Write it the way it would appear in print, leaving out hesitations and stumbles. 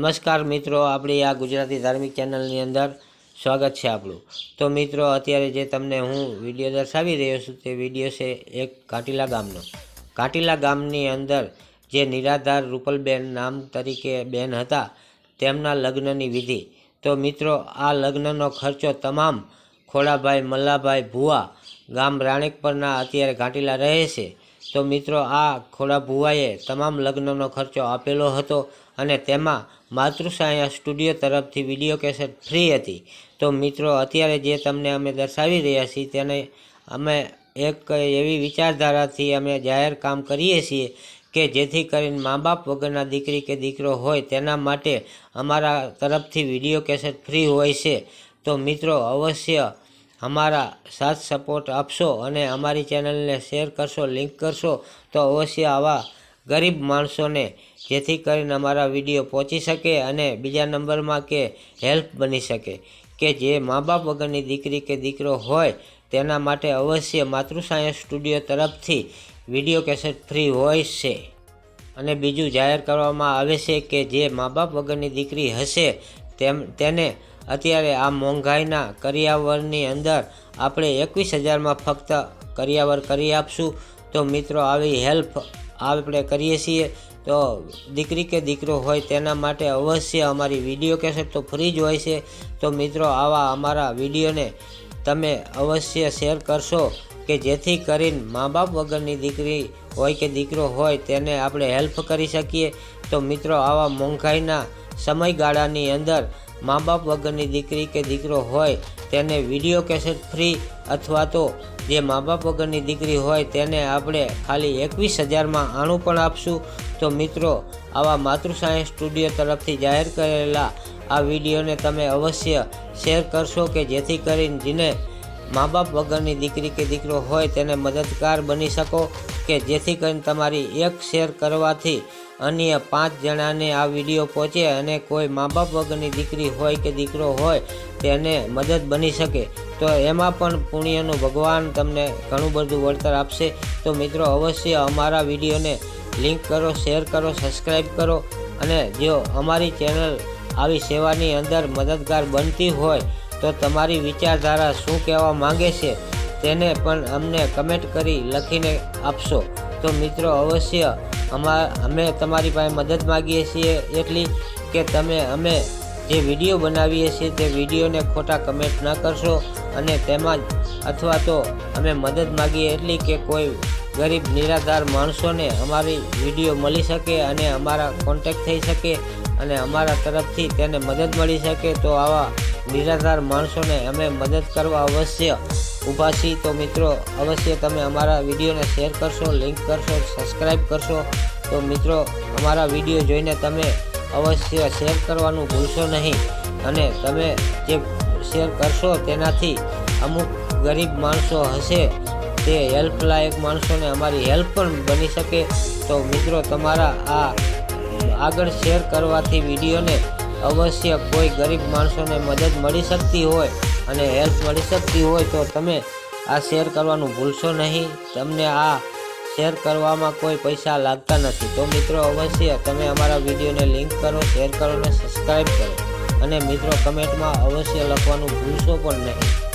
નમસ્કાર મિત્રો, આપણી આ ગુજરાતી ધાર્મિક ચેનલની અંદર સ્વાગત છે આપણું। તો મિત્રો, અત્યારે જે તમને હું વિડીયો દર્શાવી રહ્યો છું તે વિડીયો છે એક ઘાટીલા ગામનો। ઘાટીલા ગામની અંદર જે નિરાધાર રૂપલબેન નામ તરીકે બેન હતા, તેમના લગ્નની વિધિ। તો મિત્રો, આ લગ્નનો ખર્ચો તમામ ખોડાભાઈ મલ્લાભાઈ ભુવા ગામ રાણેકપરના અત્યારે ઘાટીલા રહે છે। તો મિત્રો, આ ખોડા ભુવાએ તમામ લગ્નનો ખર્ચો આપેલો હતો અને તેમાં માતૃછાયા સ્ટુડિયો તરફથી વિડીયો કેસેટ ફ્રી હતી। તો મિત્રો, અત્યારે જે તમને અમે દર્શાવી રહ્યા છીએ તેને અમે એક એવી વિચારધારાથી અમે જાહેર કામ કરીએ છીએ કે જેથી કરીને મા બાપ વગરના દીકરી કે દીકરો હોય તેના માટે અમારા તરફથી વિડીયો કેસેટ ફ્રી હોય છે। તો મિત્રો, અવશ્ય અમારા સાથ સપોર્ટ આપશો અને અમારી ચેનલને શેર કરશો, લિંક કરશો તો અવશ્ય આવા ગરીબ માણસોને જેથી કરીને અમારા વિડીયો પહોંચી શકે અને બીજા નંબરમાં કે હેલ્પ બની શકે કે જે મા બાપ વગરની દીકરી કે દીકરો હોય તેના માટે અવશ્ય માતૃછાયા સ્ટુડિયો તરફથી વિડીયો કેસેટ ફ્રી હોય છે। અને બીજું જાહેર કરવામાં આવે છે કે જે મા બાપ વગરની દીકરી હશે તેને અત્યારે આ મોંઘાઈના કરિયાવરની અંદર આપણે 21,000માં ફક્ત કરિયાવર કરી આપશું। તો મિત્રો, આવી હેલ્પ આપણે કરીએ છીએ। તો દીકરી કે દીકરો હોય તેના માટે અવશ્ય અમારી વિડીયો કેસેટ તો ફ્રી જ હોય છે। તો મિત્રો, આવા અમારા વિડીયોને તમે અવશ્ય શેર કરશો કે જેથી કરીને મા બાપ વગરની દીકરી હોય કે દીકરો હોય તેને આપણે હેલ્પ કરી શકીએ। તો મિત્રો, આવા મોંઘાઈના સમયગાળાની અંદર મા બાપ વગરની દીકરી કે દીકરો હોય તેને વિડીયો કેસેટ ફ્રી અથવા તો જે મા બાપ વગરની દીકરી હોય તેને આપણે ખાલી 21,000માં આણું પણ આપશું। તો મિત્રો, આવા માતૃછાયા સ્ટુડિયો તરફથી જાહેર કરેલા આ વિડીયોને તમે અવશ્ય શેર કરશો કે જેથી કરીને જેને મા બાપ વગરની દીકરી કે દીકરો હોય તેને મદદગાર બની શકો કે જેથી કરીને તમારી એક શેર કરવાથી અન્ય 5 જણાને આ વિડીયો પહોંચે અને કોઈ મા બાપ વગરની દીકરી હોય કે દીકરો હોય તેને મદદ બની શકે। તો એમાં પણ પુણ્યનું ભગવાન તમને ઘણું બધું વળતર આપશે। તો મિત્રો, અવશ્ય અમારા વિડીયોને લિંક કરો, શેર કરો, સબસ્ક્રાઈબ કરો અને જો અમારી ચેનલ આવી સેવાની અંદર મદદગાર બનતી હોય તો તમારી વિચારધારા શું કહેવા માંગે છે તેને પણ અમને કમેન્ટ કરી લખીને આપશો। તો મિત્રો, અવશ્ય અમે તમારી પાસે મદદ માગીએ છીએ એટલી કે તમે અમે જે વિડીયો બનાવીએ છીએ તે વિડીયોને ખોટા કમેન્ટ ન કરશો અને તેમાં જ અથવા તો અમે મદદ માગીએ એટલી કે કોઈ ગરીબ નિરાધાર માણસોને અમારી વિડીયો મળી શકે અને અમારા કોન્ટેક્ટ થઈ શકે અને અમારા તરફથી તેને મદદ મળી શકે। તો આવા નિરાધાર માણસોને અમે મદદ કરવા અવશ્ય ઊભા છીએ। તો મિત્રો, અવશ્ય તમે અમારા વિડીયોને શેર કરશો, લિંક કરશો, સબસ્ક્રાઈબ કરશો। તો મિત્રો, અમારા વિડીયો જોઈને તમે અવશ્ય શેર કરવાનું ભૂલશો નહીં અને તમે જે શેર કરશો તેનાથી અમુક ગરીબ માણસો હશે તે હેલ્પલાયક માણસોને અમારી હેલ્પ પણ બની શકે। તો મિત્રો, તમારા આ આગળ શેર કરવાથી વિડીયોને અવશ્ય કોઈ ગરીબ માણસોને મદદ મળી શકતી હોય અને હેલ્પ મળી શકતી હોય તો તમે આ શેર કરવાનું ભૂલશો નહીં। તમને આ શેર કરવામાં કોઈ પૈસા લાગતા નથી। તો મિત્રો, અવશ્ય તમે અમારા વિડીયોને લિંક કરો, શેર કરો અને સબસ્ક્રાઈબ કરો અને મિત્રો, કમેન્ટમાં અવશ્ય લખવાનું ભૂલશો પણ નહીં।